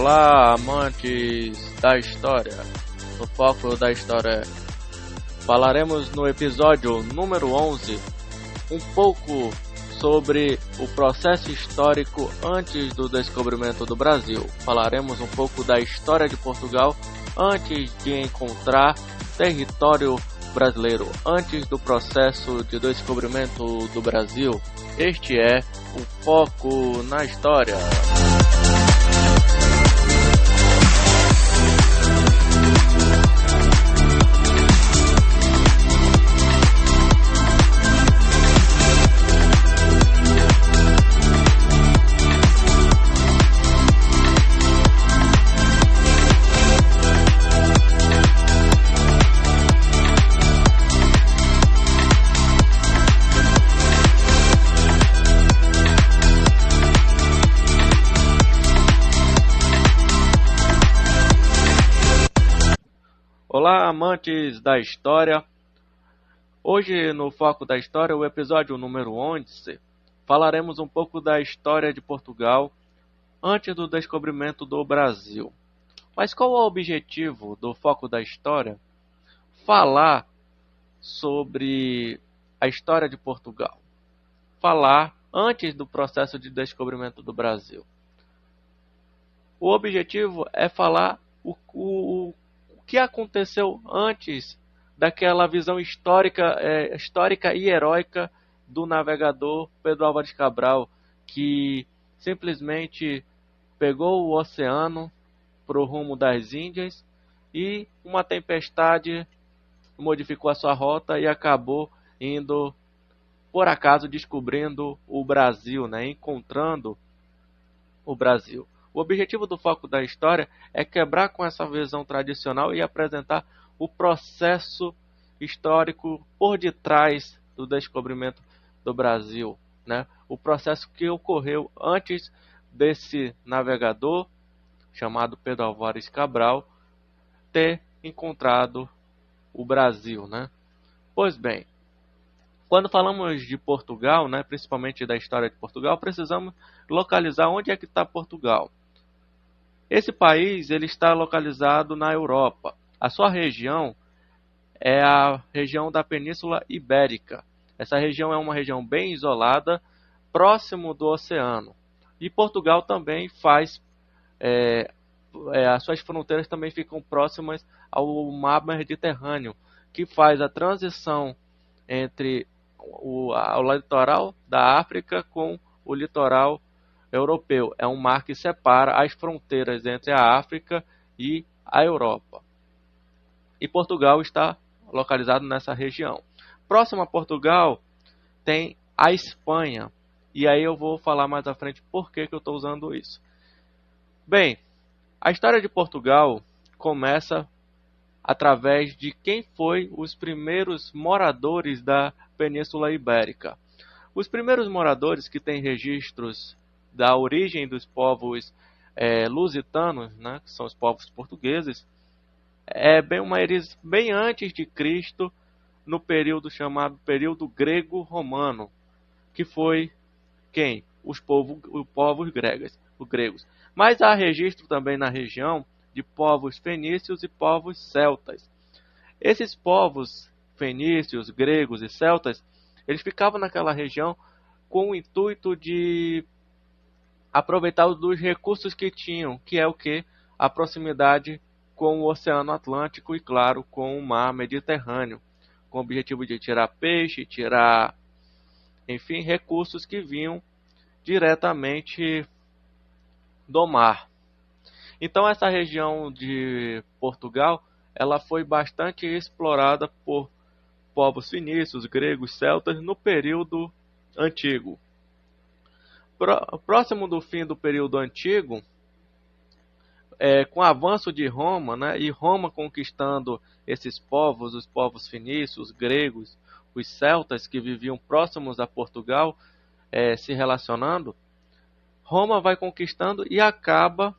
Olá, amantes da história. No foco da história, falaremos no episódio número 11 um pouco sobre o processo histórico antes do descobrimento do Brasil. Falaremos um pouco da história de Portugal antes de encontrar território brasileiro, antes do processo de descobrimento do Brasil. Este é o foco na história. Olá, amantes da história. Hoje no Foco da História, o episódio número 11, falaremos um pouco da história de Portugal antes do descobrimento do Brasil. Mas qual é o objetivo do Foco da História? Falar sobre a história de Portugal. Falar antes do processo de descobrimento do Brasil. O objetivo é falar o que aconteceu antes daquela visão histórica e heróica do navegador Pedro Álvares Cabral, que simplesmente pegou o oceano para o rumo das Índias e uma tempestade modificou a sua rota e acabou indo, por acaso, descobrindo o Brasil, encontrando o Brasil. O objetivo do Foco da História é quebrar com essa visão tradicional e apresentar o processo histórico por detrás do descobrimento do Brasil, O processo que ocorreu antes desse navegador, chamado Pedro Álvares Cabral, ter encontrado o Brasil, Pois bem, quando falamos de Portugal, principalmente da história de Portugal, precisamos localizar onde é que está Portugal. Esse país ele está localizado na Europa. A sua região é a região da Península Ibérica. Essa região é uma região bem isolada, próximo do oceano. E Portugal também faz, as suas fronteiras também ficam próximas ao mar Mediterrâneo, que faz a transição entre o litoral da África com o litoral europeu. É um mar que separa as fronteiras entre a África e a Europa. E Portugal está localizado nessa região. Próximo a Portugal tem a Espanha. E aí eu vou falar mais à frente por que eu estou usando isso. Bem, a história de Portugal começa através de quem foi os primeiros moradores da Península Ibérica. Os primeiros moradores que têm registros da origem dos povos lusitanos, que são os povos portugueses, bem antes de Cristo, no período chamado período grego-romano, que foi quem? Os povos gregos. Mas há registro também na região de povos fenícios e povos celtas. Esses povos fenícios, gregos e celtas, eles ficavam naquela região com o intuito de aproveitar dos recursos que tinham, que é o que? A proximidade com o Oceano Atlântico e, claro, com o Mar Mediterrâneo, com o objetivo de tirar peixe, enfim, recursos que vinham diretamente do mar. Então, essa região de Portugal, ela foi bastante explorada por povos fenícios, gregos, celtas, no período antigo. Próximo do fim do período antigo, com o avanço de Roma, e Roma conquistando esses povos, os povos fenícios, gregos, os celtas que viviam próximos a Portugal, se relacionando, Roma vai conquistando e acaba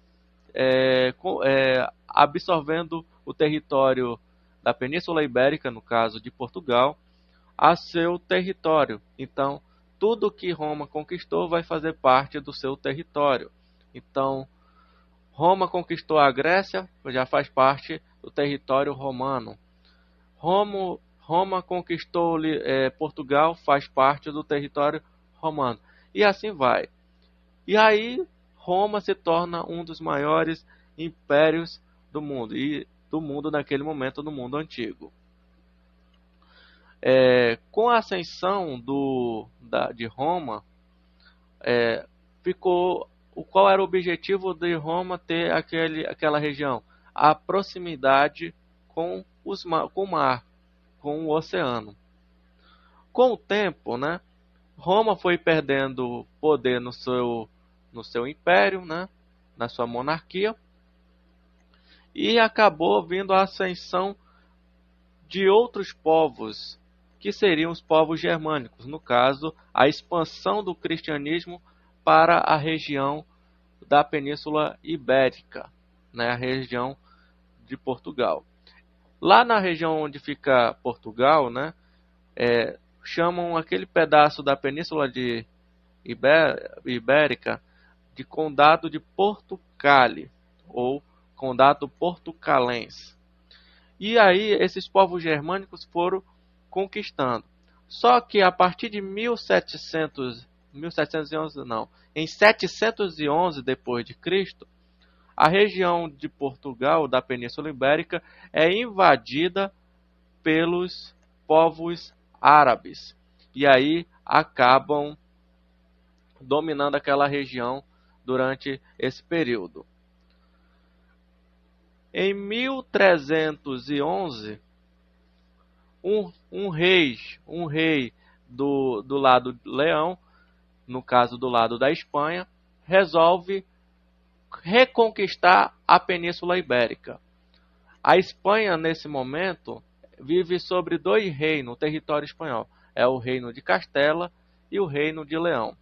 absorvendo o território da Península Ibérica, no caso de Portugal, a seu território. Então, tudo que Roma conquistou vai fazer parte do seu território. Então, Roma conquistou a Grécia, já faz parte do território romano. Roma conquistou Portugal, faz parte do território romano. E assim vai. E aí Roma se torna um dos maiores impérios do mundo, e do mundo naquele momento, no mundo antigo. Com a ascensão de Roma, qual era o objetivo de Roma ter aquela região? A proximidade com o mar, com o oceano. Com o tempo, né, Roma foi perdendo poder no seu império, né, na sua monarquia, e acabou vindo a ascensão de outros povos, que seriam os povos germânicos, no caso, a expansão do cristianismo para a região da Península Ibérica, né, a região de Portugal. Lá na região onde fica Portugal, né, chamam aquele pedaço da Península Ibérica de Condado de Portugal, ou Condado Portucalense. E aí esses povos germânicos foram conquistando. Só que a partir de 1711 não, em 711 depois de Cristo, a região de Portugal, da Península Ibérica, é invadida pelos povos árabes. E aí acabam dominando aquela região durante esse período. Em 1311, um rei do lado de Leão, no caso do lado da Espanha, resolve reconquistar a Península Ibérica. A Espanha, nesse momento, vive sobre dois reinos no território espanhol. É o Reino de Castela e o Reino de Leão.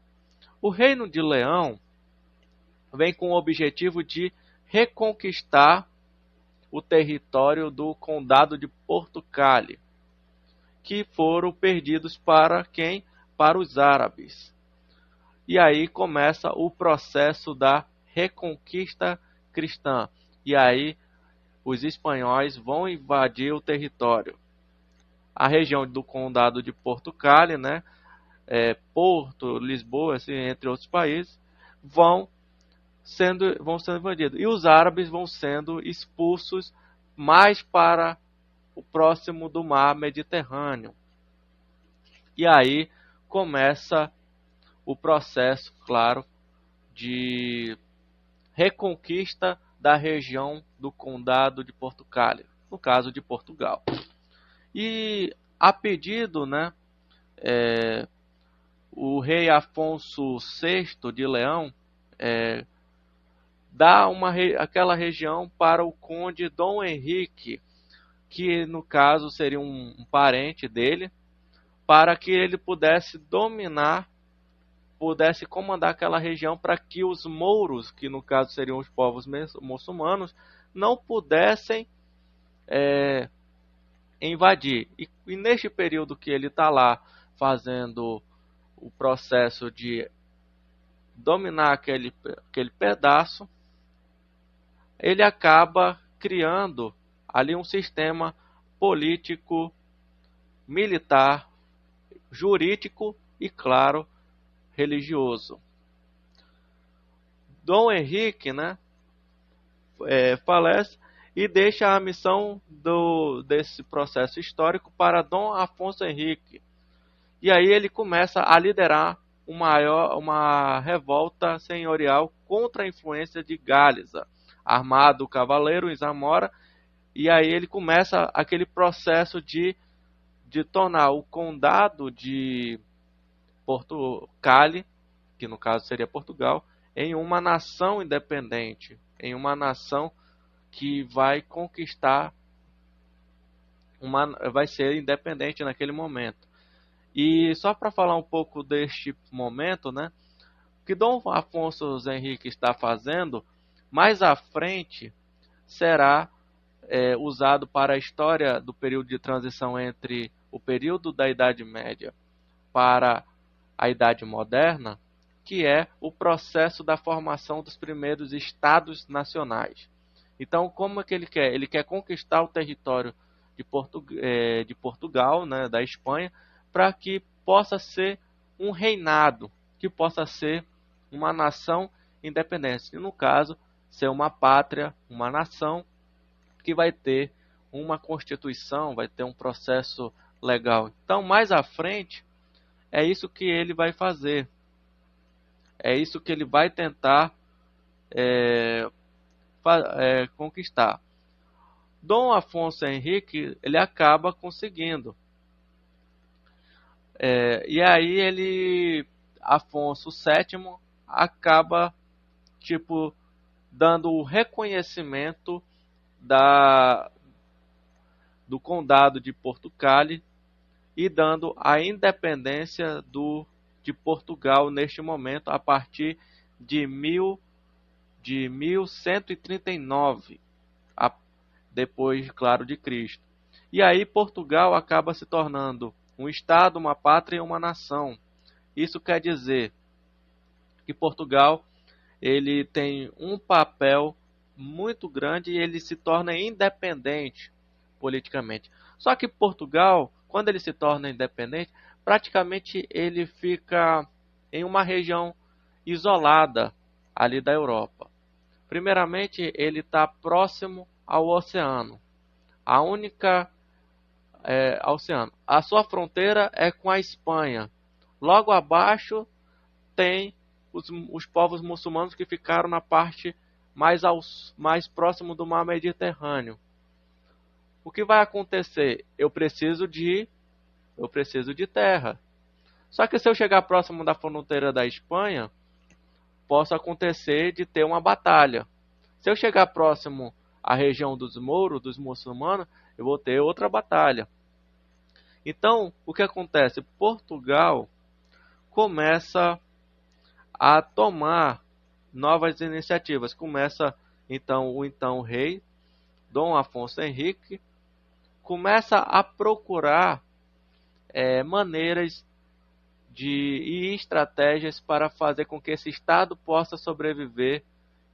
O Reino de Leão vem com o objetivo de reconquistar o território do Condado de Portugal, que foram perdidos para quem? Para os árabes. E aí começa o processo da reconquista cristã. E aí os espanhóis vão invadir o território. A região do Condado de Portugal, né, Porto, Lisboa, assim, entre outros países, vão sendo invadidos. E os árabes vão sendo expulsos mais para o próximo do mar Mediterrâneo. E aí começa o processo, claro, de reconquista da região do Condado de Portugal, no caso de Portugal. E a pedido, né, o rei Afonso VI de Leão dá aquela região para o conde Dom Henrique, que no caso seria um parente dele, para que ele pudesse comandar aquela região, para que os mouros, que no caso seriam os povos muçulmanos, não pudessem invadir. E neste período que ele está lá fazendo o processo de dominar aquele pedaço, ele acaba criando ali um sistema político, militar, jurídico e, claro, religioso. Dom Henrique, né, falece e deixa a missão desse processo histórico para Dom Afonso Henrique. E aí ele começa a liderar uma revolta senhorial contra a influência de Gáliza, armado cavaleiro em Zamora. E aí ele começa aquele processo de tornar o condado de Portugal, que no caso seria Portugal, em uma nação independente, em uma nação que vai conquistar, vai ser independente naquele momento. E só para falar um pouco deste momento, né, o que Dom Afonso Henrique está fazendo, mais à frente será usado para a história do período de transição entre o período da Idade Média para a Idade Moderna, que é o processo da formação dos primeiros estados nacionais. Então, como é que ele quer? Ele quer conquistar o território de Portugal, né, da Espanha, para que possa ser um reinado, que possa ser uma nação independente. E, no caso, ser uma pátria, uma nação que vai ter uma constituição, vai ter um processo legal. Então, mais à frente, é isso que ele vai fazer. É isso que ele vai tentar conquistar. Dom Afonso Henrique, ele acaba conseguindo. E aí Afonso VII, acaba dando o reconhecimento do condado de Portugal e dando a independência de Portugal neste momento, a partir de 1139, depois, claro, de Cristo. E aí Portugal acaba se tornando um estado, uma pátria e uma nação. Isso quer dizer que Portugal ele tem um papel muito grande e ele se torna independente politicamente. Só que Portugal, quando ele se torna independente, praticamente ele fica em uma região isolada ali da Europa. Primeiramente, ele está próximo ao oceano. A única oceano. A sua fronteira é com a Espanha. Logo abaixo tem os povos muçulmanos que ficaram na parte mais próximo do mar Mediterrâneo. O que vai acontecer? Eu preciso de terra. Só que se eu chegar próximo da fronteira da Espanha, posso acontecer de ter uma batalha. Se eu chegar próximo à região dos mouros, dos muçulmanos, eu vou ter outra batalha. Então, o que acontece? Portugal começa a tomar novas iniciativas. Começa então o rei Dom Afonso Henrique começa a procurar maneiras e estratégias para fazer com que esse estado possa sobreviver.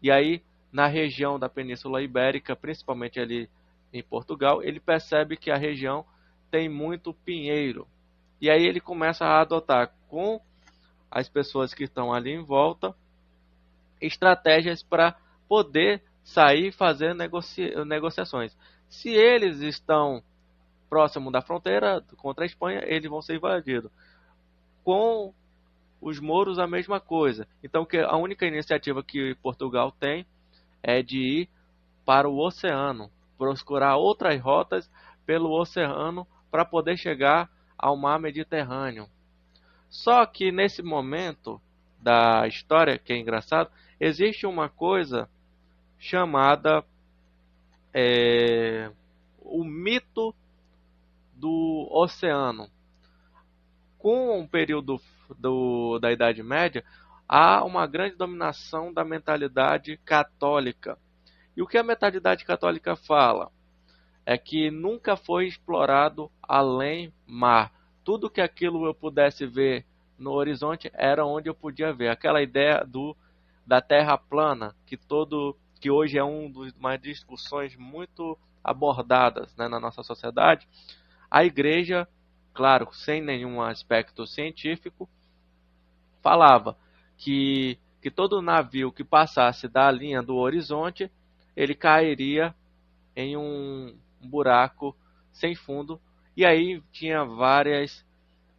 E aí, na região da Península Ibérica, principalmente ali em Portugal, ele percebe que a região tem muito pinheiro. E aí ele começa a adotar com as pessoas que estão ali em volta estratégias para poder sair e fazer negociações. Se eles estão próximo da fronteira contra a Espanha, eles vão ser invadidos. Com os mouros, a mesma coisa. Então, a única iniciativa que Portugal tem é de ir para o oceano, procurar outras rotas pelo oceano para poder chegar ao mar Mediterrâneo. Só que nesse momento da história, que é engraçado, existe uma coisa chamada o mito do oceano. Com o período da Idade Média, há uma grande dominação da mentalidade católica. E o que a mentalidade católica fala? É que nunca foi explorado além mar. Tudo que aquilo eu pudesse ver no horizonte era onde eu podia ver. Aquela ideia da Terra plana, que hoje é uma discussões muito abordadas, né, na nossa sociedade. A igreja, claro, sem nenhum aspecto científico, falava que todo navio que passasse da linha do horizonte, ele cairia em um buraco sem fundo. E aí tinha várias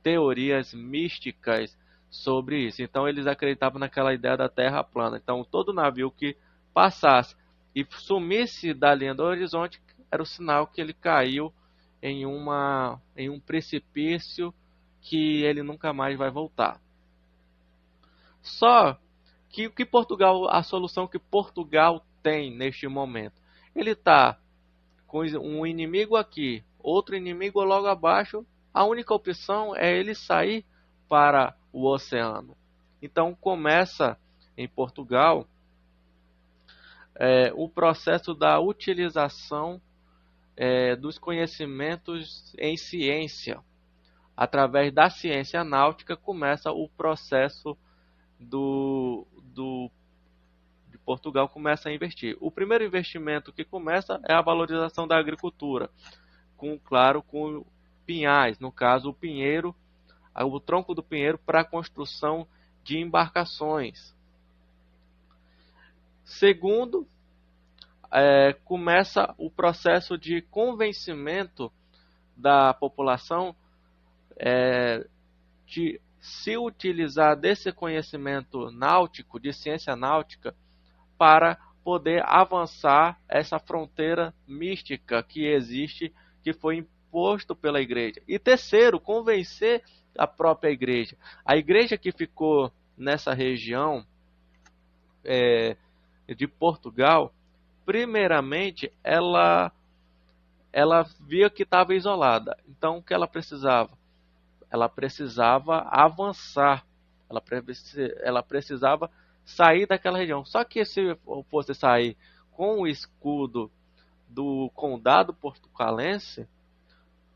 teorias místicas sobre isso. Então eles acreditavam naquela ideia da Terra plana. Então todo navio que passasse e sumisse da linha do horizonte era o sinal que ele caiu em um precipício que ele nunca mais vai voltar. Só que a solução que Portugal tem neste momento, ele está com um inimigo aqui, outro inimigo logo abaixo. A única opção é ele sair para o oceano. Então começa em Portugal o processo da utilização dos conhecimentos em ciência. Através da ciência náutica começa o processo de Portugal começa a investir. O primeiro investimento que começa é a valorização da agricultura, com pinhais, no caso o pinheiro, o tronco do pinheiro para a construção de embarcações. Segundo, começa o processo de convencimento da população de se utilizar desse conhecimento náutico, de ciência náutica, para poder avançar essa fronteira mística que existe, que foi imposto pela igreja. E terceiro, convencer a própria igreja. A igreja que ficou nessa região de Portugal, primeiramente, ela via que estava isolada. Então, o que ela precisava? Ela precisava avançar, ela precisava sair daquela região. Só que se fosse sair com o escudo do condado portucalense,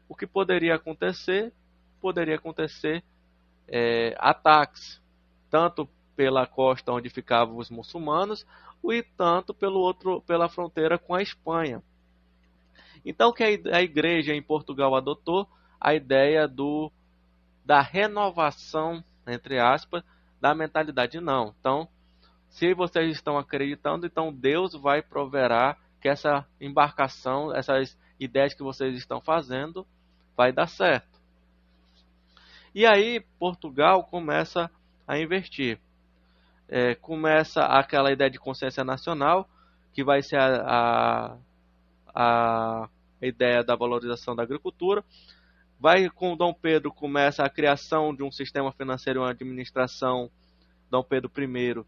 o que poderia acontecer? Poderia acontecer ataques, tanto pela costa onde ficavam os muçulmanos, e tanto pela fronteira com a Espanha. Então, que a igreja em Portugal adotou a ideia da renovação, entre aspas, da mentalidade. Não. Então, se vocês estão acreditando, então Deus vai proverá que essa embarcação, essas ideias que vocês estão fazendo, vai dar certo. E aí Portugal começa a investir. Começa aquela ideia de consciência nacional, que vai ser a ideia da valorização da agricultura. Vai com Dom Pedro, começa a criação de um sistema financeiro e uma administração, Dom Pedro I.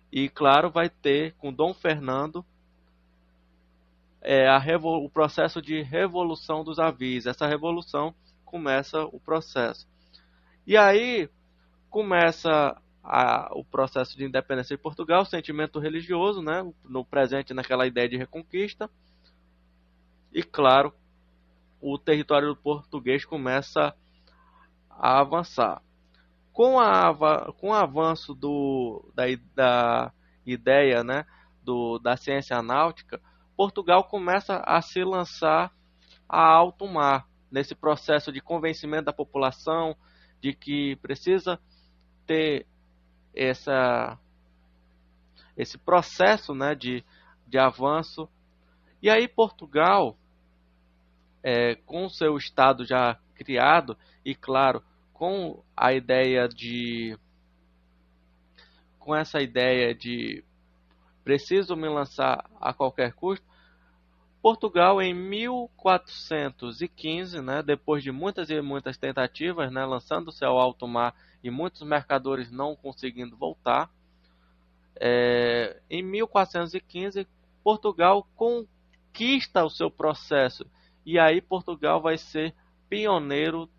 E claro, vai ter com Dom Fernando o processo de revolução dos avis. Essa revolução começa o processo. E aí começa o processo de independência de Portugal, sentimento religioso, né, no presente naquela ideia de reconquista. E claro, o território português começa a avançar. Com o avanço da ideia, né, da ciência náutica, Portugal começa a se lançar a alto mar, nesse processo de convencimento da população de que precisa ter esse processo, né, de avanço. E aí Portugal, com seu Estado já criado, e claro, com essa ideia de preciso me lançar a qualquer custo, Portugal em 1415, né, depois de muitas e muitas tentativas, né, lançando-se ao alto mar e muitos mercadores não conseguindo voltar, em 1415 Portugal conquista o seu processo. E aí Portugal vai ser pioneiro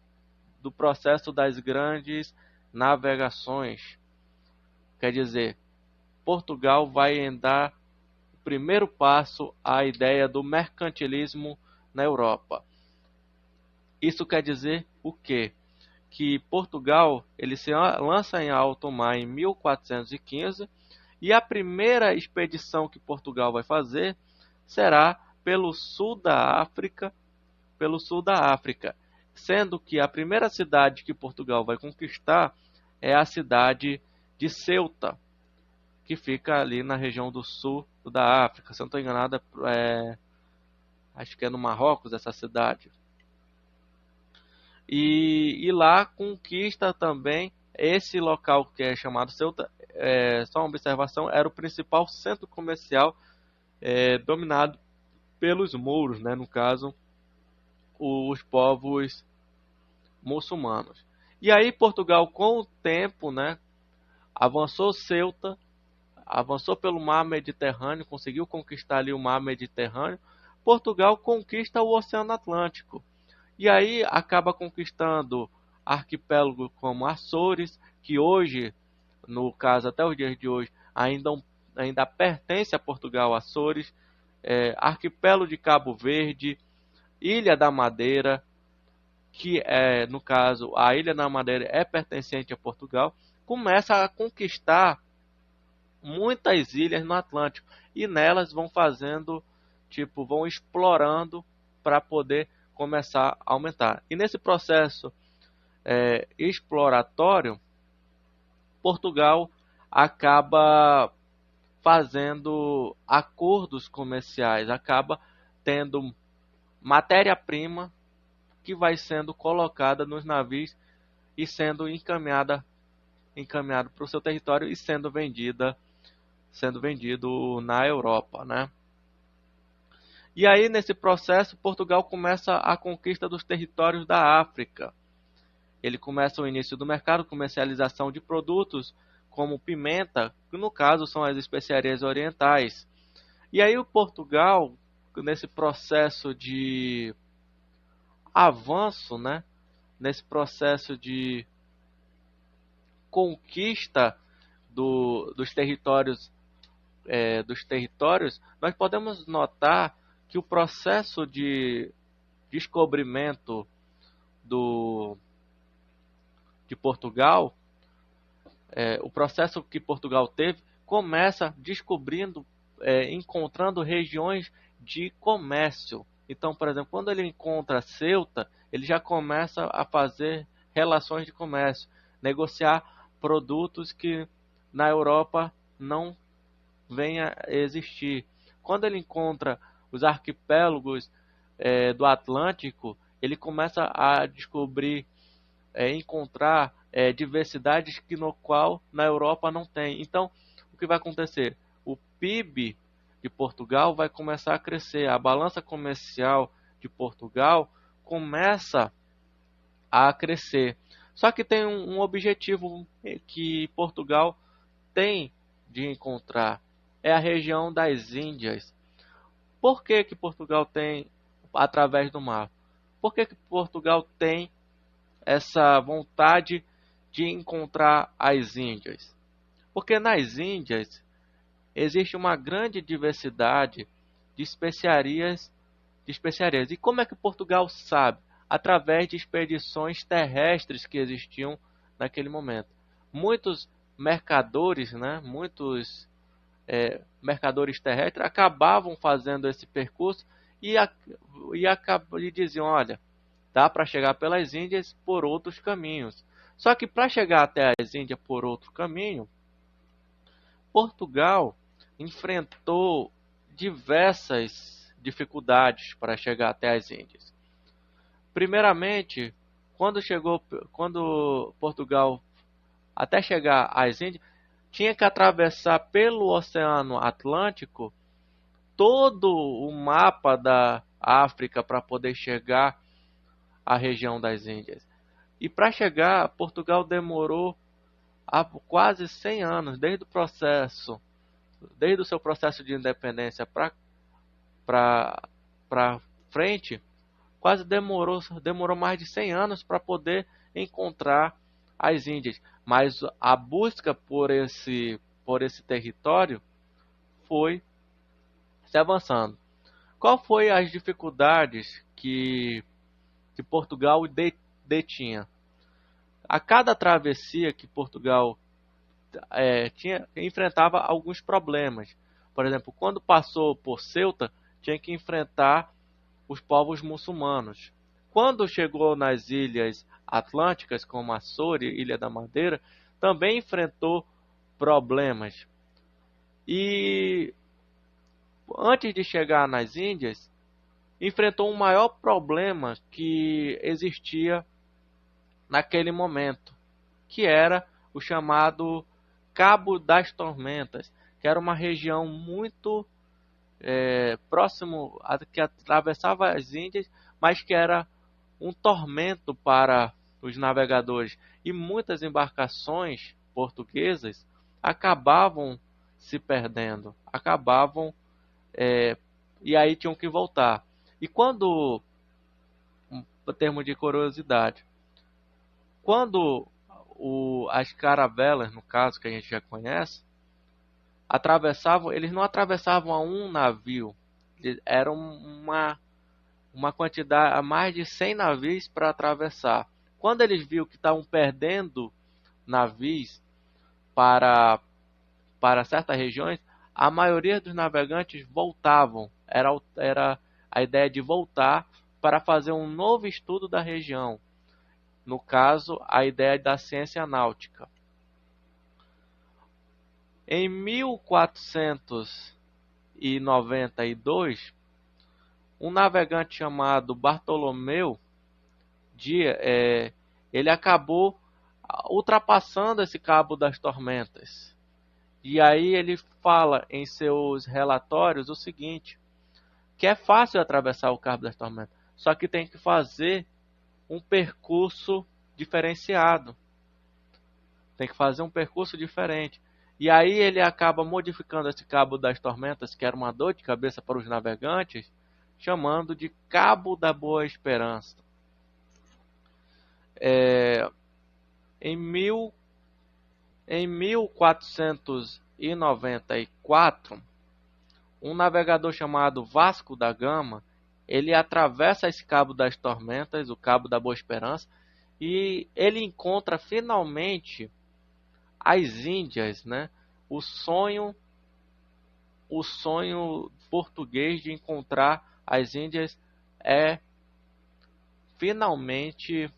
do processo das grandes navegações. Quer dizer, Portugal vai dar o primeiro passo à ideia do mercantilismo na Europa. Isso quer dizer o quê? Que Portugal ele se lança em alto mar em 1415 e a primeira expedição que Portugal vai fazer será pelo sul da África, sendo que a primeira cidade que Portugal vai conquistar é a cidade de Ceuta, que fica ali na região do sul da África. Se eu não estou enganado, acho que é no Marrocos essa cidade. E lá conquista também esse local que é chamado Ceuta. Só uma observação, era o principal centro comercial dominado pelos mouros, né, no caso, os povos muçulmanos. E aí Portugal, com o tempo, né, avançou Ceuta, avançou pelo mar Mediterrâneo, conseguiu conquistar ali o mar Mediterrâneo. Portugal conquista o Oceano Atlântico. E aí acaba conquistando arquipélagos como Açores, que hoje, no caso até os dias de hoje, ainda pertence a Portugal, Açores, arquipélago de Cabo Verde, Ilha da Madeira, que no caso a Ilha da Madeira é pertencente a Portugal, começa a conquistar muitas ilhas no Atlântico e nelas vão fazendo, tipo, vão explorando para poder começar a aumentar. E nesse processo exploratório, Portugal acaba fazendo acordos comerciais, acaba tendo matéria-prima que vai sendo colocada nos navios e sendo encaminhado para o seu território e sendo vendido na Europa, né? E aí nesse processo Portugal começa a conquista dos territórios da África. Ele começa o início do mercado, comercialização de produtos como pimenta, que no caso são as especiarias orientais. E aí o Portugal, nesse processo de avanço, né, nesse processo de conquista dos territórios, nós podemos notar que o processo de descobrimento de Portugal, o processo que Portugal teve, começa descobrindo, encontrando regiões de comércio. Então, por exemplo, quando ele encontra Ceuta, ele já começa a fazer relações de comércio, negociar produtos que na Europa não venha a existir. Quando ele encontra os arquipélagos do Atlântico, ele começa a descobrir, encontrar diversidades que no qual na Europa não tem. Então, o que vai acontecer? O PIB de Portugal vai começar a crescer, a balança comercial de Portugal começa a crescer. Só que tem um objetivo que Portugal tem de encontrar, é a região das Índias. Por que que Portugal tem através do mar? Por que que Portugal tem essa vontade de encontrar as Índias? Porque nas Índias existe uma grande diversidade de especiarias. E como é que Portugal sabe? Através de expedições terrestres que existiam naquele momento. Muitos mercadores, né, mercadores terrestres acabavam fazendo esse percurso e diziam, olha, dá para chegar pelas Índias por outros caminhos. Só que para chegar até as Índias por outro caminho, Portugal enfrentou diversas dificuldades para chegar até as Índias. Primeiramente, quando Portugal até chegar às Índias, tinha que atravessar pelo Oceano Atlântico todo o mapa da África para poder chegar à região das Índias. E para chegar, Portugal demorou quase 100 anos, desde o seu processo de independência para frente, quase demorou mais de 100 anos para poder encontrar as Índias. Mas a busca por esse território foi se avançando. Qual foi as dificuldades que Portugal detinha? A cada travessia que Portugal enfrentava alguns problemas. Por exemplo, quando passou por Ceuta, tinha que enfrentar os povos muçulmanos. Quando chegou nas ilhas atlânticas, como Açores e Ilha da Madeira, também enfrentou problemas. E antes de chegar nas Índias, enfrentou um maior problema que existia naquele momento, que era o chamado Cabo das Tormentas, que era uma região muito próximo que atravessava as Índias, mas que era um tormento para os navegadores. E muitas embarcações portuguesas acabavam se perdendo, e aí tinham que voltar. E quando, em termos de curiosidade, quando as caravelas, no caso que a gente já conhece, eles não atravessavam a um navio, era uma quantidade a mais de 100 navios para atravessar. Quando eles viram que estavam perdendo navios para, para certas regiões, a maioria dos navegantes voltavam. Era a ideia de voltar para fazer um novo estudo da região. No caso, a ideia da ciência náutica. Em 1492, um navegante chamado Bartolomeu ele acabou ultrapassando esse Cabo das Tormentas. E aí ele fala em seus relatórios o seguinte, que é fácil atravessar o Cabo das Tormentas, só que tem que fazer um percurso diferenciado. Tem que fazer um percurso diferente. E aí ele acaba modificando esse Cabo das Tormentas, que era uma dor de cabeça para os navegantes, chamando de Cabo da Boa Esperança. Em 1494, um navegador chamado Vasco da Gama, ele atravessa esse Cabo das Tormentas, o Cabo da Boa Esperança, e ele encontra finalmente as Índias, né? O sonho português de encontrar as Índias é finalmente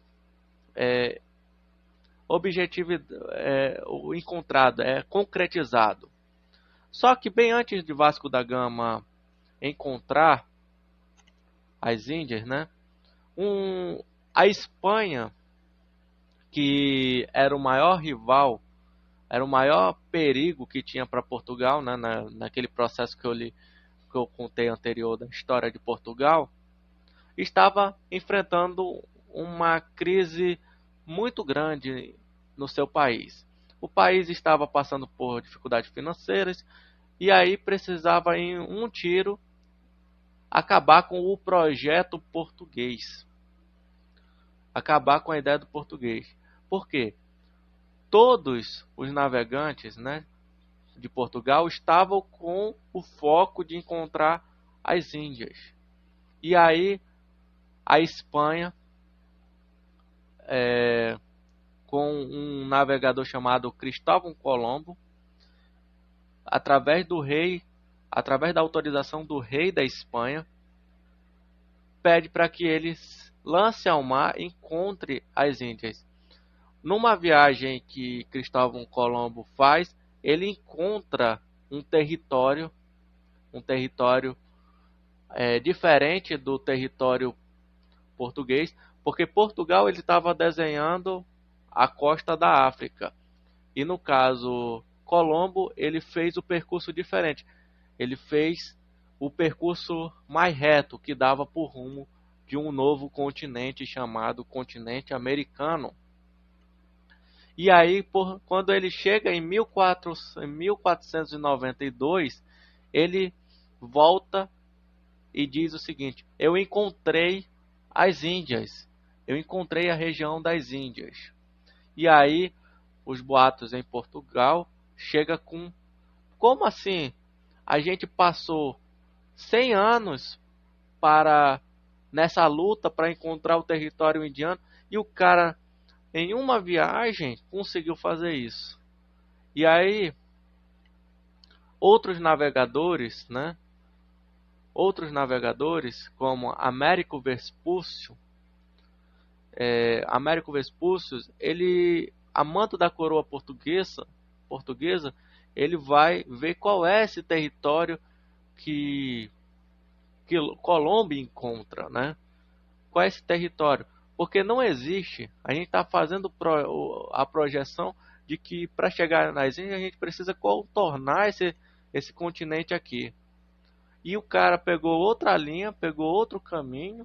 encontrado, é concretizado. Só que bem antes de Vasco da Gama encontrar as Índias, né? A Espanha, que era o maior rival, era o maior perigo que tinha para Portugal, né? Naquele processo que eu contei anterior da história de Portugal, estava enfrentando uma crise muito grande no seu país. O país estava passando por dificuldades financeiras e aí precisava em um tiro acabar com o projeto português. Acabar com a ideia do português. Por quê? Todos os navegantes, né, de Portugal estavam com o foco de encontrar as Índias. E aí a Espanha, com um navegador chamado Cristóvão Colombo, através da autorização do rei da Espanha, pede para que ele lance ao mar e encontre as Índias. Numa viagem que Cristóvão Colombo faz, ele encontra um território diferente do território português, porque Portugal ele estava desenhando a costa da África. E no caso Colombo, ele fez o percurso diferente. Ele fez o percurso mais reto, que dava por rumo de um novo continente chamado continente americano. E aí, quando ele chega em 1492, ele volta e diz o seguinte: eu encontrei as Índias, eu encontrei a região das Índias. E aí, os boatos em Portugal chega com: como assim? A gente passou 100 anos nessa luta para encontrar o território indiano e o cara, em uma viagem, conseguiu fazer isso. E aí, outros navegadores, né? Outros navegadores, como Américo Vespúcio, ele, amante da coroa portuguesa, ele vai ver qual é esse território que Colombo encontra, né? Qual é esse território? Porque não existe, a gente está fazendo a projeção de que para chegar nas Índias a gente precisa contornar esse continente aqui. E o cara pegou outra linha, pegou outro caminho,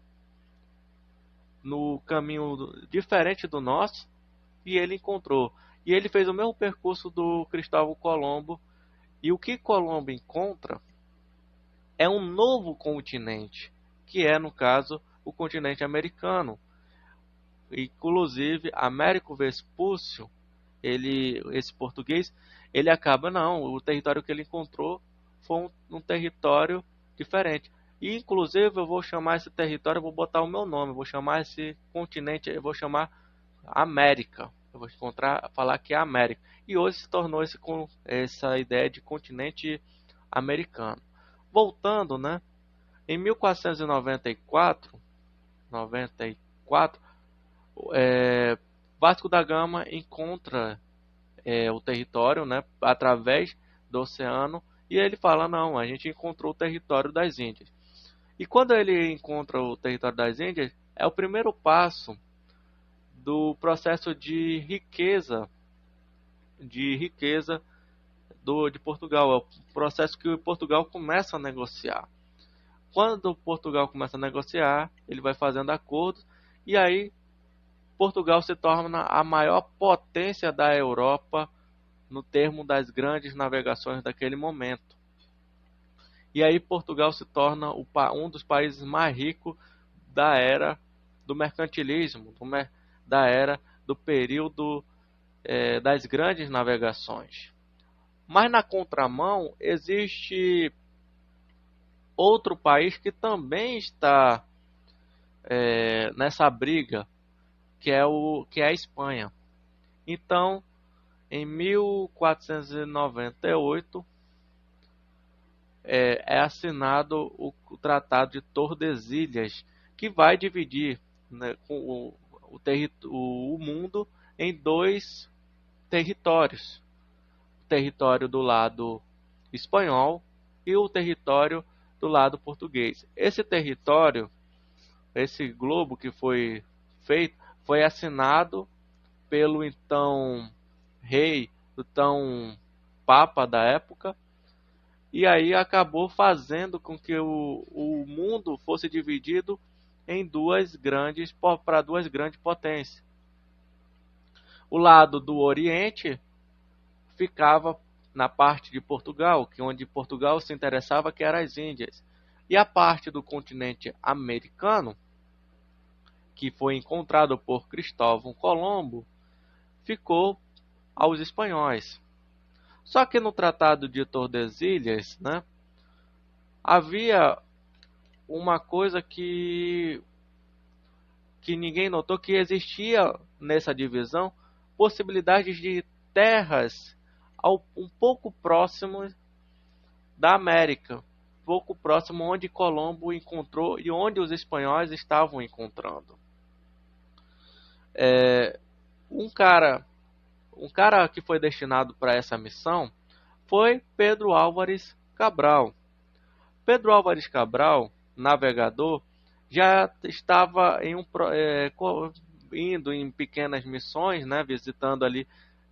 no caminho diferente do nosso, e ele encontrou. E ele fez o mesmo percurso do Cristóvão Colombo. E o que Colombo encontra é um novo continente, que é, no caso, o continente americano. Inclusive, Américo Vespúcio, esse português, ele acaba, não, o território que ele encontrou foi um território diferente. E, inclusive, eu vou chamar esse território, eu vou botar o meu nome, eu vou chamar esse continente, eu vou chamar América. eu vou falar que é a América. E hoje se tornou essa ideia de continente americano. Voltando, né? Em 1494, Vasco da Gama encontra o território, né, através do oceano, e ele fala, não, a gente encontrou o território das Índias. E quando ele encontra o território das Índias, é o primeiro passo do processo de Portugal. É o processo que Portugal começa a negociar. Quando Portugal começa a negociar, ele vai fazendo acordos, e aí Portugal se torna a maior potência da Europa no termo das grandes navegações daquele momento. E aí Portugal se torna um dos países mais ricos da era do mercantilismo, da era do período das grandes navegações. Mas na contramão existe outro país que também está nessa briga, que é a Espanha. Então, em 1498 é assinado o Tratado de Tordesilhas, que vai dividir, né, o mundo em dois territórios: o território do lado espanhol e o território do lado português. Esse território, esse globo que foi feito, foi assinado pelo então rei, então papa da época, e aí acabou fazendo com que o mundo fosse dividido em para duas grandes potências. O lado do Oriente ficava na parte de Portugal, onde Portugal se interessava, que eram as Índias. E a parte do continente americano, que foi encontrado por Cristóvão Colombo, ficou aos espanhóis. Só que no Tratado de Tordesilhas, né, havia uma coisa que ninguém notou, que existia nessa divisão possibilidades de terras um pouco próximo da América, pouco próximo onde Colombo encontrou e onde os espanhóis estavam encontrando. Um cara que foi destinado para essa missão foi Pedro Álvares Cabral. Pedro Álvares Cabral, navegador, já estava indo em pequenas missões, né, visitando ali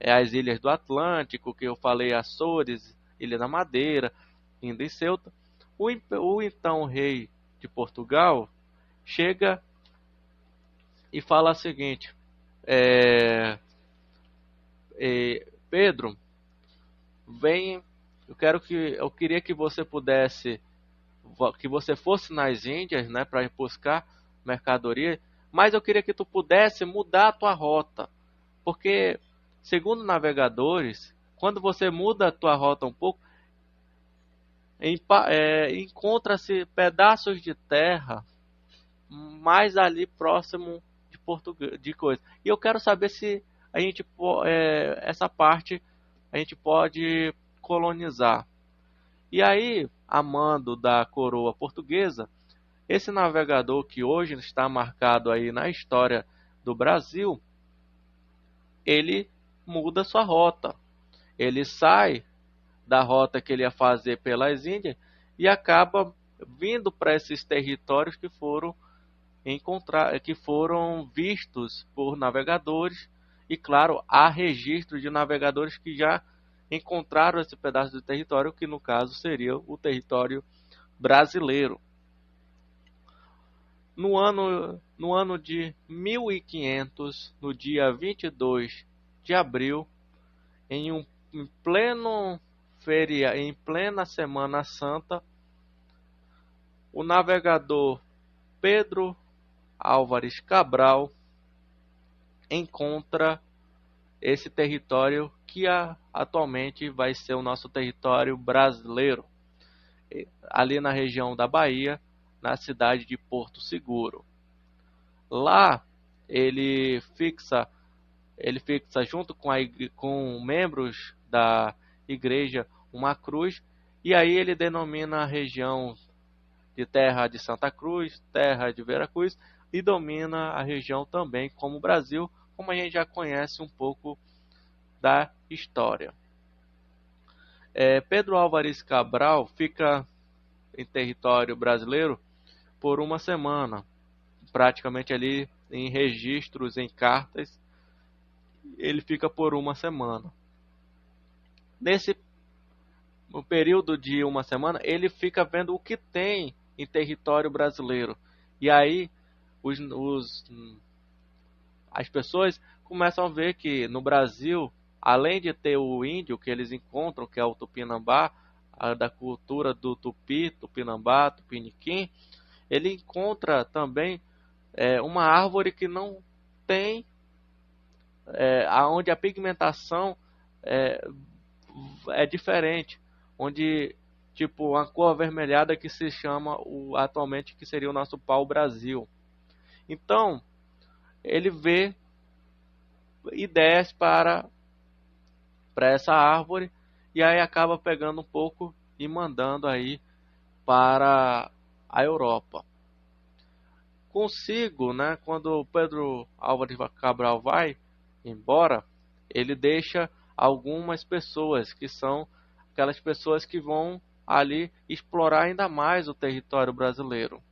as ilhas do Atlântico, que eu falei, Açores, Ilha da Madeira, indo em Ceuta. O então rei de Portugal chega e fala o seguinte: Pedro, vem, eu queria que você fosse nas Índias, né, para buscar mercadoria, mas eu queria que tu pudesse mudar a tua rota, porque segundo navegadores, quando você muda a tua rota um pouco, encontra-se pedaços de terra mais ali próximo de Portugal, de coisa. E eu quero saber se a gente essa parte a gente pode colonizar. E aí, a mando da coroa portuguesa, esse navegador que hoje está marcado aí na história do Brasil, ele muda sua rota. Ele sai da rota que ele ia fazer pelas Índias e acaba vindo para esses territórios que foram vistos por navegadores. E claro, há registro de navegadores que já encontraram esse pedaço de território, que no caso seria o território brasileiro. No ano de 1500, no dia 22 de abril, em plena Semana Santa, o navegador Pedro Álvares Cabral encontra esse território que atualmente vai ser o nosso território brasileiro, ali na região da Bahia, na cidade de Porto Seguro. Lá ele fixa ele fixa junto com membros da igreja uma cruz, e aí ele denomina a região de terra de Santa Cruz, terra de Veracruz, e domina a região também como Brasil, como a gente já conhece um pouco da história. Pedro Álvares Cabral fica em território brasileiro por uma semana, praticamente ali em registros, em cartas, ele fica por uma semana. Nesse período de uma semana, ele fica vendo o que tem em território brasileiro. E aí as pessoas começam a ver que no Brasil, além de ter o índio que eles encontram, que é o Tupinambá, da cultura do Tupi, Tupinambá, Tupiniquim, ele encontra também uma árvore que não tem, onde a pigmentação é diferente, onde tipo uma cor avermelhada que se chama atualmente que seria o nosso pau-brasil. Então ele vê ideias para essa árvore e aí acaba pegando um pouco e mandando aí para a Europa. Consigo, né, quando Pedro Álvares Cabral vai embora, ele deixa algumas pessoas que são aquelas pessoas que vão ali explorar ainda mais o território brasileiro.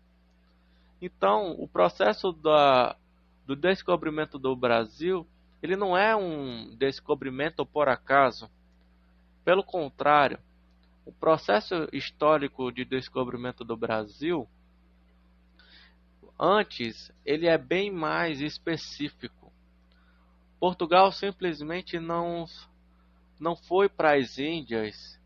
Então, o processo do descobrimento do Brasil, ele não é um descobrimento por acaso. Pelo contrário, o processo histórico de descobrimento do Brasil, antes, ele é bem mais específico. Portugal simplesmente não foi para as Índias,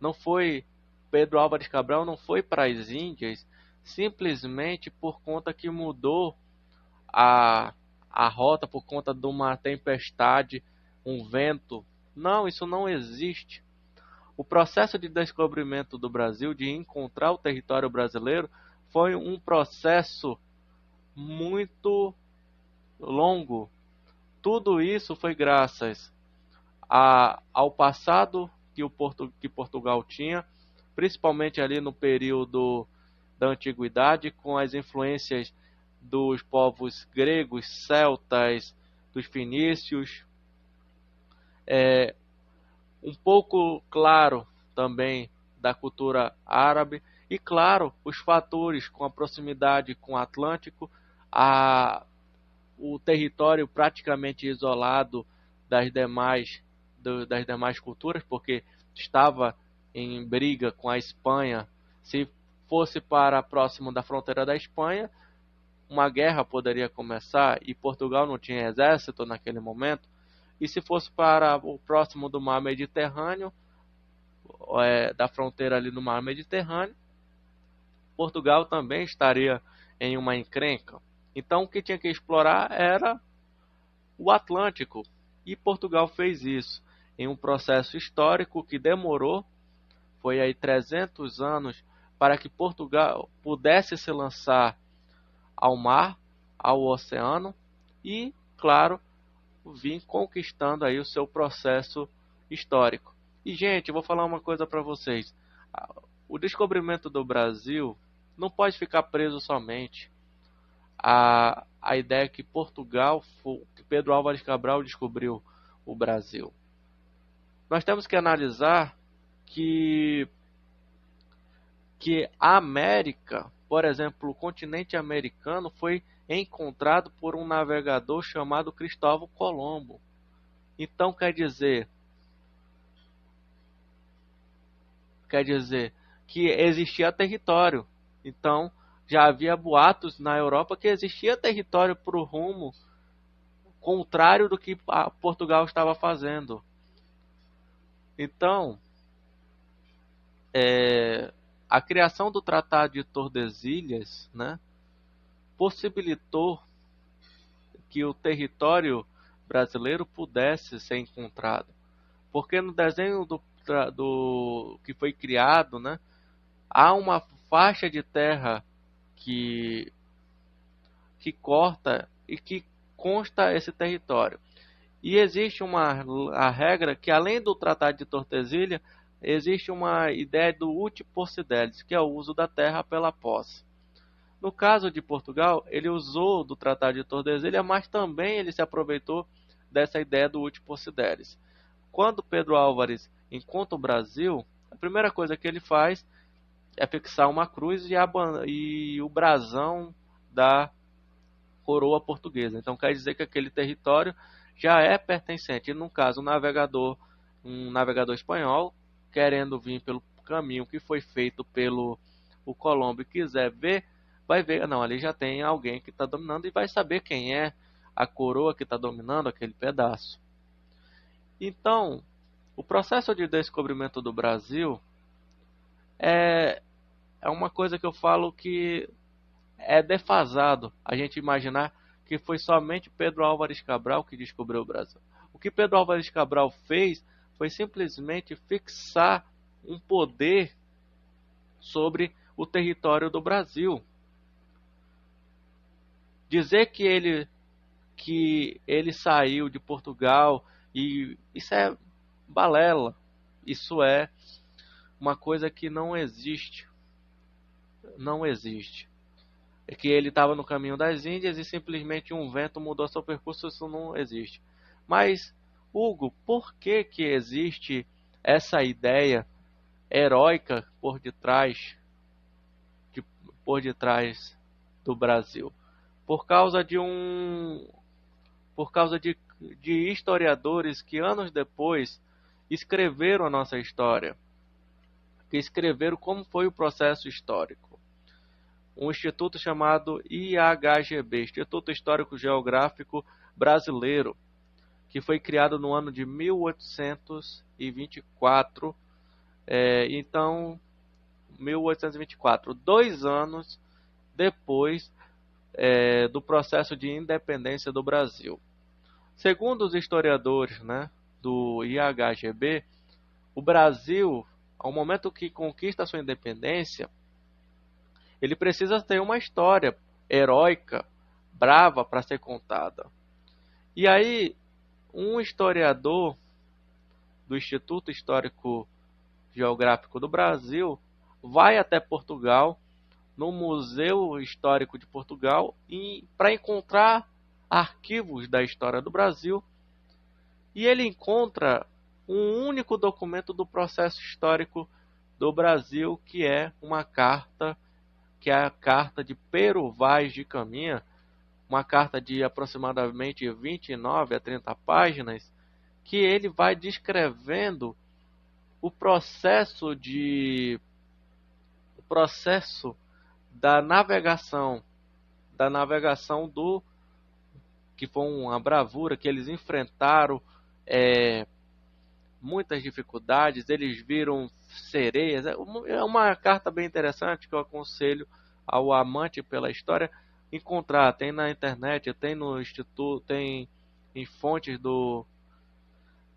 não foi Pedro Álvares Cabral não foi para as Índias simplesmente por conta que mudou a rota por conta de uma tempestade, um vento. Não, isso não existe. O processo de descobrimento do Brasil, de encontrar o território brasileiro, foi um processo muito longo. Tudo isso foi graças ao passado que Portugal tinha, principalmente ali no período da antiguidade, com as influências dos povos gregos, celtas, dos fenícios, um pouco claro também da cultura árabe e claro os fatores com a proximidade com o Atlântico, o território praticamente isolado das demais culturas, porque estava em briga com a Espanha. Se fosse para próximo da fronteira da Espanha, uma guerra poderia começar e Portugal não tinha exército naquele momento. E se fosse para o próximo do mar Mediterrâneo, da fronteira ali no mar Mediterrâneo, Portugal também estaria em uma encrenca. Então o que tinha que explorar era o Atlântico. E Portugal fez isso em um processo histórico que demorou, foi aí 300 anos, para que Portugal pudesse se lançar ao mar, ao oceano e, claro, vir conquistando aí o seu processo histórico. E, gente, eu vou falar uma coisa para vocês. O descobrimento do Brasil não pode ficar preso somente à ideia que que Pedro Álvares Cabral descobriu o Brasil. Nós temos que analisar que a América, por exemplo, o continente americano foi encontrado por um navegador chamado Cristóvão Colombo. Então quer dizer que existia território. Então já havia boatos na Europa que existia território para o rumo contrário do que Portugal estava fazendo. Então, a criação do Tratado de Tordesilhas, né, possibilitou que o território brasileiro pudesse ser encontrado. Porque no desenho do que foi criado, né, há uma faixa de terra que corta e que consta esse território. E existe a regra que, além do Tratado de Tordesilhas, existe uma ideia do ut possidelis, que é o uso da terra pela posse. No caso de Portugal, ele usou do Tratado de Tordesilhas, mas também ele se aproveitou dessa ideia do ut possidelis. Quando Pedro Álvares encontra o Brasil, a primeira coisa que ele faz é fixar uma cruz e o brasão da coroa portuguesa. Então quer dizer que aquele território já é pertencente. E no caso, um navegador espanhol, querendo vir pelo caminho que foi feito pelo o Colombo e quiser ver, vai ver, não, ali já tem alguém que está dominando e vai saber quem é a coroa que está dominando aquele pedaço. Então, o processo de descobrimento do Brasil é, é uma coisa que eu falo que é defasado a gente imaginar que foi somente Pedro Álvares Cabral que descobriu o Brasil. O que Pedro Álvares Cabral fez foi simplesmente fixar um poder sobre o território do Brasil. Dizer que ele saiu de Portugal, e isso é balela. Isso é uma coisa que não existe. Não existe. É que ele estava no caminho das Índias e simplesmente um vento mudou seu percurso, isso não existe. Mas, Hugo, por que que existe essa ideia heróica de, por detrás do Brasil? Por causa de historiadores que anos depois escreveram a nossa história, que escreveram como foi o processo histórico. Um instituto chamado IHGB, Instituto Histórico Geográfico Brasileiro, que foi criado no ano de 1824. Então, 1824, 2 anos depois do processo de independência do Brasil. Segundo os historiadores, né, do IHGB, o Brasil, ao momento que conquista sua independência, ele precisa ter uma história heróica, brava para ser contada. E aí, um historiador do Instituto Histórico Geográfico do Brasil vai até Portugal, no Museu Histórico de Portugal, para encontrar arquivos da história do Brasil. E ele encontra um único documento do processo histórico do Brasil, que é uma carta, que é a carta de Pero Vaz de Caminha, uma carta de aproximadamente 29 a 30 páginas, que ele vai descrevendo o processo da navegação do que foi uma bravura, que eles enfrentaram muitas dificuldades, eles viram sereias. É uma carta bem interessante que eu aconselho ao amante pela história encontrar. Tem na internet, tem no instituto, tem em fontes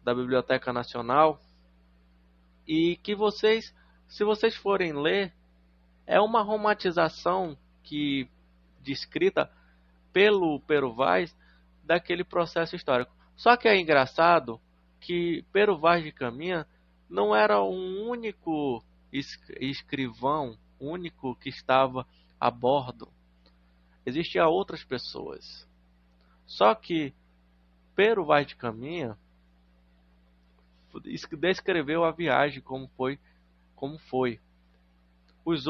da Biblioteca Nacional. E que vocês, se vocês forem ler, é uma romantização que descrita pelo Pero Vaz daquele processo histórico. Só que é engraçado que Pero Vaz de Caminha não era um único escrivão, único que estava a bordo. Existiam outras pessoas. Só que Pero Vaz de Caminha descreveu a viagem como foi. Os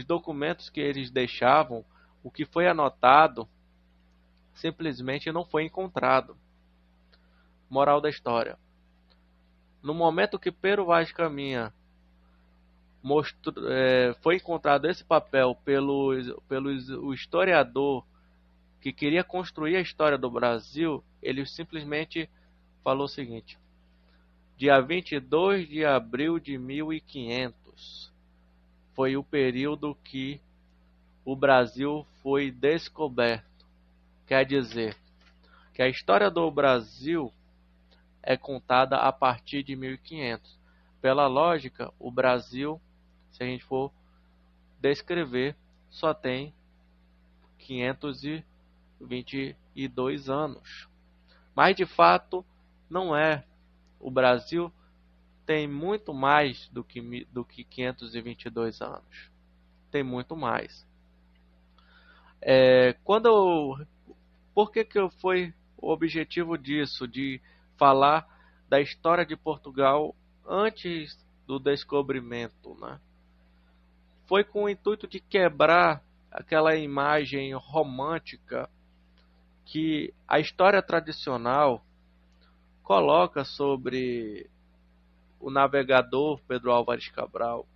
documentos que eles deixavam, o que foi anotado, simplesmente não foi encontrado. Moral da história: no momento que Pero Vaz de Caminha foi encontrado esse papel pelo o historiador que queria construir a história do Brasil, ele simplesmente falou o seguinte: dia 22 de abril de 1500 foi o período que o Brasil foi descoberto. Quer dizer que a história do Brasil é contada a partir de 1500. Pela lógica, o Brasil, se a gente for descrever, só tem 522 anos. Mas de fato não é. O Brasil tem muito mais do que 522 anos. Tem muito mais. Quando por que foi o objetivo disso, de falar da história de Portugal antes do descobrimento, né? Foi com o intuito de quebrar aquela imagem romântica que a história tradicional coloca sobre o navegador Pedro Álvares Cabral,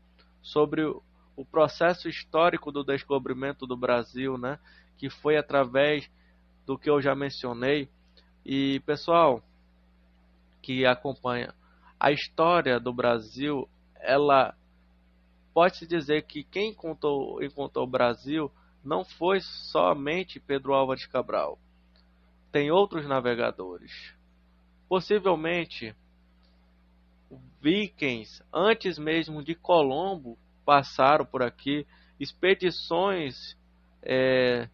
sobre o processo histórico do descobrimento do Brasil, né? Que foi através do que eu já mencionei. E pessoal que acompanha a história do Brasil, ela pode-se dizer que quem encontrou o Brasil não foi somente Pedro Álvares Cabral. Tem outros navegadores. Possivelmente, vikings, antes mesmo de Colombo, passaram por aqui. Expedições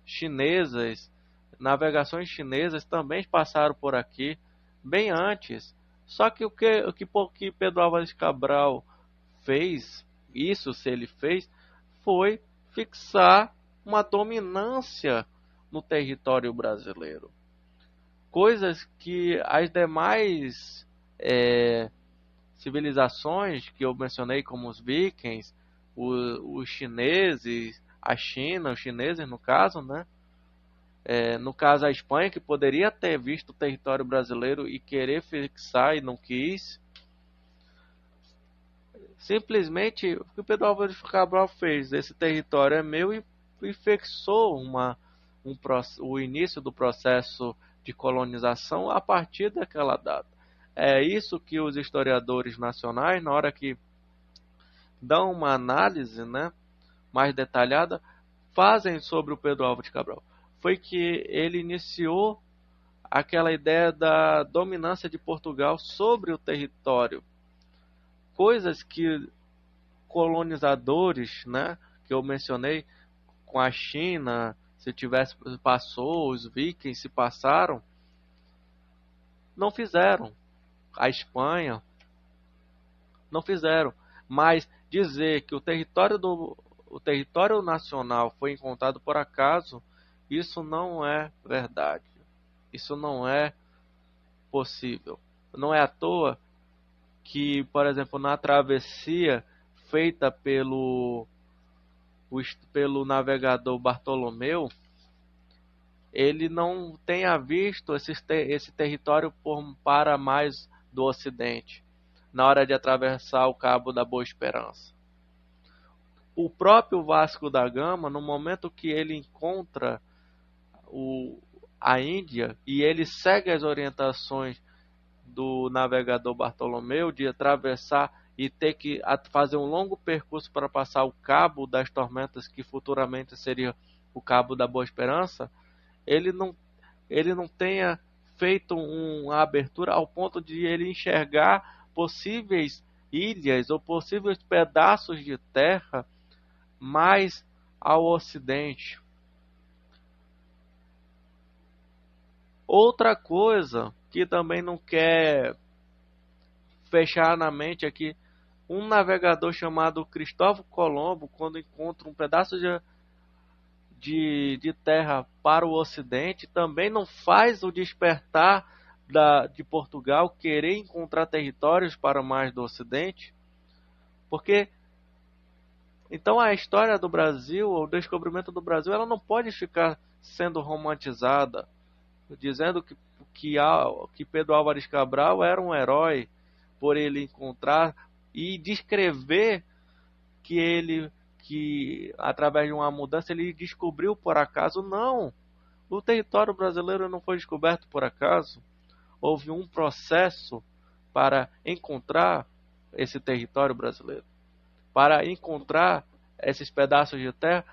chinesas, navegações chinesas também passaram por aqui, bem antes. Só que o que Pedro Álvares Cabral fez, isso se ele fez, foi fixar uma dominância no território brasileiro. Coisas que as demais civilizações que eu mencionei, como os vikings, os chineses, a China, os chineses no caso, né? No caso a Espanha, que poderia ter visto o território brasileiro e querer fixar e não quis. Simplesmente o que o Pedro Álvares Cabral fez, esse território é meu, e fixou o início do processo de colonização a partir daquela data. É isso que os historiadores nacionais, na hora que dão uma análise, né, mais detalhada, fazem sobre o Pedro Álvares Cabral. Foi que ele iniciou aquela ideia da dominância de Portugal sobre o território. Coisas que colonizadores, né, que eu mencionei, com a China, passou, os vikings se passaram, não fizeram. A Espanha não fizeram. Mas dizer que o território nacional foi encontrado por acaso, isso não é verdade. Isso não é possível. Não é à toa que, por exemplo, na travessia feita pelo navegador Bartolomeu, ele não tenha visto esse território para mais do ocidente, na hora de atravessar o Cabo da Boa Esperança. O próprio Vasco da Gama, no momento que ele encontra a Índia e ele segue as orientações do navegador Bartolomeu de atravessar e ter que fazer um longo percurso para passar o Cabo das Tormentas, que futuramente seria o Cabo da Boa Esperança, ele não tenha feito uma abertura ao ponto de ele enxergar possíveis ilhas ou possíveis pedaços de terra mais ao ocidente. Outra coisa que também não quer fechar na mente aqui, um navegador chamado Cristóvão Colombo, quando encontra um pedaço de terra para o ocidente, também não faz o despertar de Portugal querer encontrar territórios para mais do ocidente, porque então a história do Brasil, o descobrimento do Brasil, ela não pode ficar sendo romantizada, dizendo que Pedro Álvares Cabral era um herói por ele encontrar e descrever que através de uma mudança ele descobriu por acaso. Não, o território brasileiro não foi descoberto por acaso. Houve um processo para encontrar esse território brasileiro, para encontrar esses pedaços de terra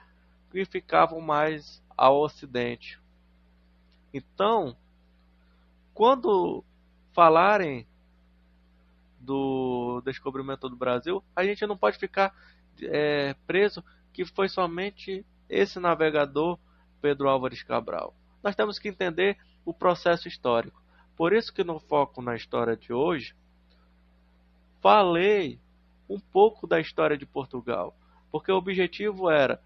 que ficavam mais ao ocidente. Então, quando falarem do descobrimento do Brasil, a gente não pode ficar preso que foi somente esse navegador Pedro Álvares Cabral. Nós temos que entender o processo histórico. Por isso que no foco na história de hoje, falei um pouco da história de Portugal, porque o objetivo era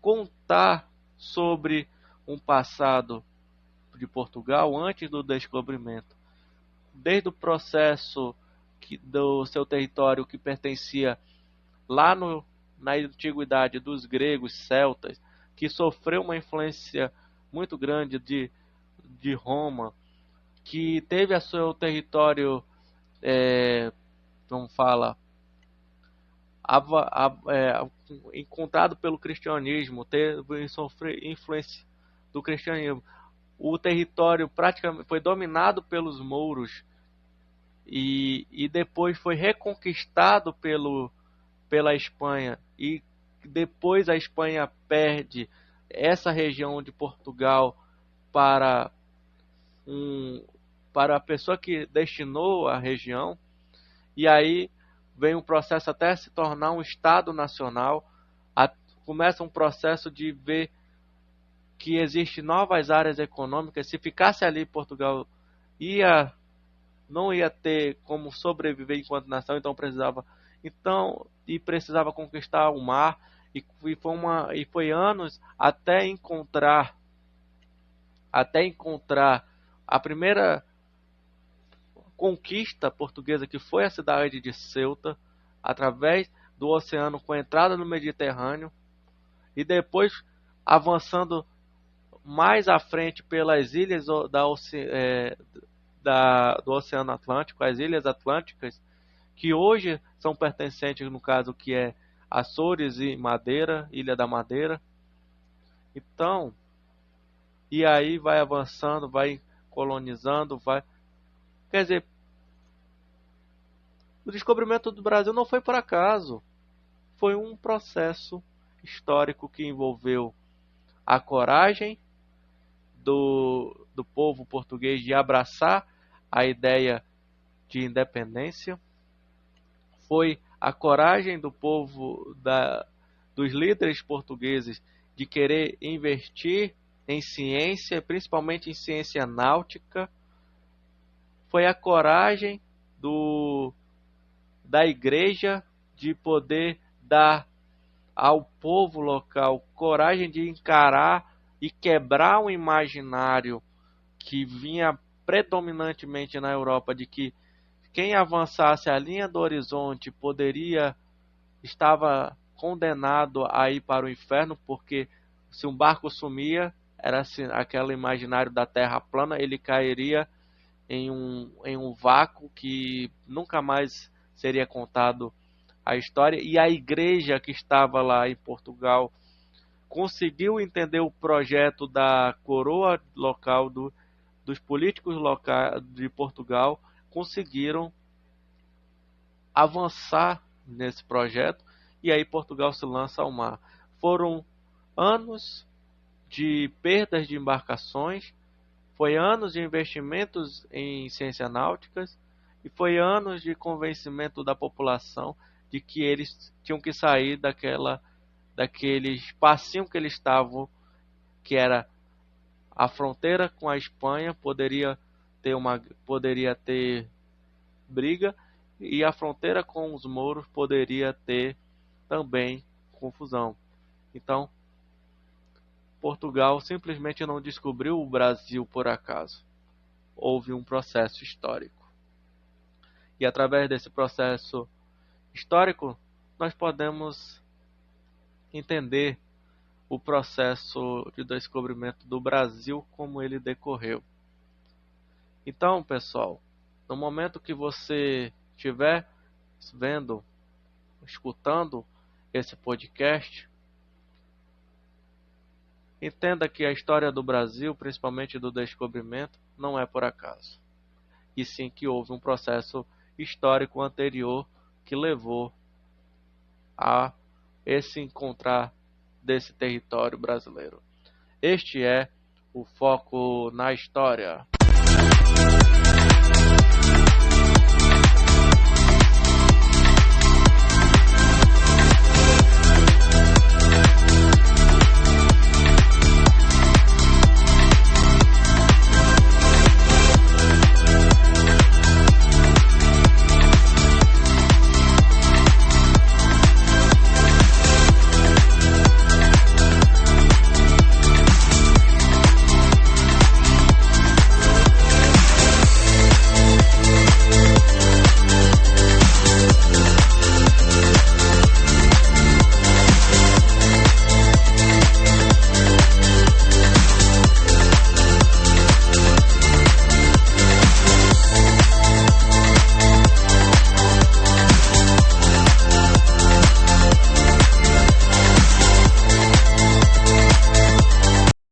contar sobre um passado de Portugal antes do descobrimento, desde o processo do seu território que pertencia lá na antiguidade dos gregos celtas, que sofreu uma influência muito grande de Roma, que teve a seu território, como fala, encontrado pelo cristianismo, teve influência do cristianismo. O território praticamente foi dominado pelos mouros e depois foi reconquistado pela Espanha, e depois a Espanha perde essa região de Portugal para para a pessoa que destinou a região, e aí vem um processo até se tornar um Estado nacional. Começa um processo de ver que existem novas áreas econômicas. Se ficasse ali, Portugal não ia ter como sobreviver enquanto nação, precisava conquistar o mar, e foi anos até encontrar a primeira conquista portuguesa, que foi a cidade de Ceuta, através do oceano, com entrada no Mediterrâneo, e depois avançando mais à frente pelas ilhas do Oceano Atlântico, as Ilhas Atlânticas, que hoje são pertencentes, no caso, que é Açores e Madeira, Ilha da Madeira. Então, e aí vai avançando, vai colonizando, quer dizer, o descobrimento do Brasil não foi por acaso, foi um processo histórico que envolveu a coragem do povo português de abraçar a ideia de independência, foi a coragem do povo, dos líderes portugueses, de querer investir em ciência, principalmente em ciência náutica, foi a coragem da igreja de poder dar ao povo local coragem de encarar e quebrar um imaginário que vinha predominantemente na Europa, de que quem avançasse a linha do horizonte estava condenado a ir para o inferno, porque se um barco sumia, era assim, aquele imaginário da terra plana, ele cairia em um vácuo que nunca mais seria contado a história. E a igreja que estava lá em Portugal conseguiu entender o projeto da coroa local, dos políticos locais de Portugal, conseguiram avançar nesse projeto, e aí Portugal se lança ao mar. Foram anos de perdas de embarcações, foi anos de investimentos em ciências náuticas, e foi anos de convencimento da população de que eles tinham que sair daquele espacinho que eles estavam, que era a fronteira com a Espanha. Poderia ter briga, e a fronteira com os mouros poderia ter também confusão. Então, Portugal simplesmente não descobriu o Brasil por acaso. Houve um processo histórico. E através desse processo histórico, nós podemos entender o processo de descobrimento do Brasil, como ele decorreu. Então, pessoal, no momento que você estiver vendo, escutando esse podcast, entenda que a história do Brasil, principalmente do descobrimento, não é por acaso, e sim que houve um processo histórico anterior que levou a esse encontrar desse território brasileiro. Este é o Foco na História.